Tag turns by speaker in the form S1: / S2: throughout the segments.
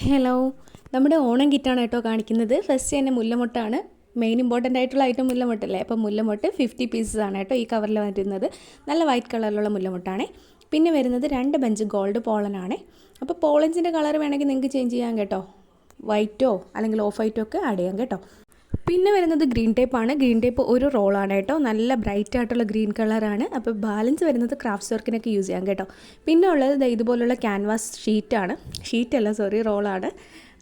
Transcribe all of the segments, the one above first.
S1: Hello, നമ്മുടെ ഓണം കിറ്റാണ് കേട്ടോ കാണിക്കുന്നത്. ഫസ്റ്റ് തന്നെ മുല്ലമൊട്ടാണ് മെയിൻ ഇമ്പോർട്ടൻ്റ് ആയിട്ടുള്ള ഐറ്റം. മുല്ലമൊട്ടല്ലേ, അപ്പോൾ മുല്ലമൊട്ട് 50 പീസസ് ആണ് കേട്ടോ ഈ കവറിൽ വരുന്നത്. നല്ല വൈറ്റ് കളറിലുള്ള മുല്ലമൊട്ടാണ്. പിന്നെ വരുന്നത് 2 ബഞ്ച് ഗോൾഡ് പോളനാണ്. അപ്പോൾ പോളൻസിൻ്റെ കളർ വേണമെങ്കിൽ നിങ്ങൾക്ക് ചേഞ്ച് ചെയ്യാം കേട്ടോ. വൈറ്റോ അല്ലെങ്കിൽ ഓഫ് വൈറ്റോ ഒക്കെ ആഡ് ചെയ്യാം കേട്ടോ. പിന്നെ വരുന്നത് ഗ്രീൻ ടേപ്പാണ്. ഗ്രീൻ ടേപ്പ് ഒരു റോളാണ് കേട്ടോ. നല്ല ബ്രൈറ്റ് ആയിട്ടുള്ള ഗ്രീൻ കളറാണ്. അപ്പോൾ ബാലൻസ് വരുന്നത് ക്രാഫ്റ്റ്സ് വർക്കിനൊക്കെ യൂസ് ചെയ്യാം കേട്ടോ. പിന്നെ ഉള്ളത് ഇതുപോലുള്ള ക്യാൻവാസ് ഷീറ്റാണ്. ഷീറ്റല്ല, സോറി, റോളാണ്.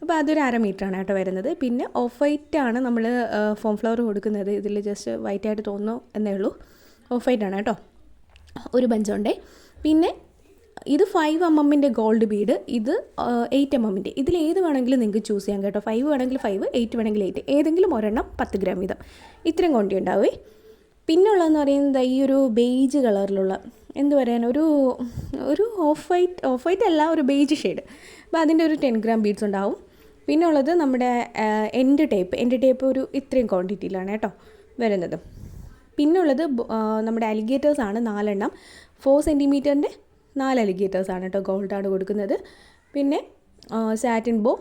S1: അപ്പോൾ അതൊരു 1/2 മീറ്ററാണ് കേട്ടോ വരുന്നത്. പിന്നെ ഓഫ് വൈറ്റ് ആണ് നമ്മൾ ഫോം ഫ്ലവർ കൊടുക്കുന്നത്. ഇതിൽ ജസ്റ്റ് വൈറ്റ് ആയിട്ട് തോന്നുന്നു എന്നേ ഉള്ളൂ. ഓഫ് വൈറ്റ് ആണ് കേട്ടോ. ഒരു ബഞ്ചുണ്ടേ. പിന്നെ ഇത് 5 mm ഗോൾഡ് ബീഡ്, ഇത് 8 mm. ഇതിൽ ഏത് വേണമെങ്കിലും നിങ്ങൾക്ക് ചൂസ് ചെയ്യാം കേട്ടോ. 5 വേണമെങ്കിൽ 5, 8 വേണമെങ്കിൽ 8, ഏതെങ്കിലും ഒരെണ്ണം 10 ഗ്രാം വീതം. ഇത്രയും ക്വാണ്ടിറ്റി ഉണ്ടാവേ. പിന്നെ ഉള്ളതെന്ന് പറയുന്നത് ഈ ഒരു ബേജ് കളറിലുള്ള, എന്ത് പറയാൻ, ഒരു ഓഫ് വൈറ്റ് അല്ല, ഒരു ബേജ് ഷെയ്ഡ്. അപ്പോൾ അതിൻ്റെ ഒരു 10 ഗ്രാം ബീഡ്സ് ഉണ്ടാവും. പിന്നെ ഉള്ളത് നമ്മുടെ എൻഡ് ടേപ്പ് ഒരു ഇത്രയും ക്വാണ്ടിറ്റിയിലാണ് കേട്ടോ വരുന്നത്. പിന്നെ ഉള്ളത് നമ്മുടെ അലിഗേറ്റേഴ്സാണ് 4 എണ്ണം. 4 സെൻറ്റിമീറ്ററിൻ്റെ 4 അലിഗേറ്റേഴ്സാണ് കേട്ടോ. ഗോൾഡാണ് കൊടുക്കുന്നത്. പിന്നെ സാറ്റിൻ ബോ,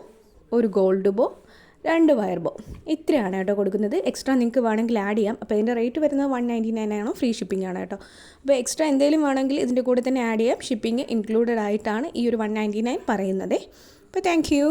S1: ഒരു ഗോൾഡ് ബോ, 2 വയർ ബോ, ഇത്രയാണ് കേട്ടോ കൊടുക്കുന്നത്. എക്സ്ട്രാ നിങ്ങൾക്ക് വേണമെങ്കിൽ ആഡ് ചെയ്യാം. അപ്പോൾ ഇതിൻ്റെ റേറ്റ് വരുന്നത് 199 ആണോ, ഫ്രീ ഷിപ്പിംഗ് ആണ് കേട്ടോ. അപ്പോൾ എക്സ്ട്രാ എന്തെങ്കിലും വേണമെങ്കിൽ ഇതിൻ്റെ കൂടെ തന്നെ ആഡ് ചെയ്യാം. ഷിപ്പിംഗ് ഇൻക്ലൂഡഡ് ആയിട്ടാണ് ഈ ഒരു 199 പറയുന്നത്. അപ്പോൾ താങ്ക് യു.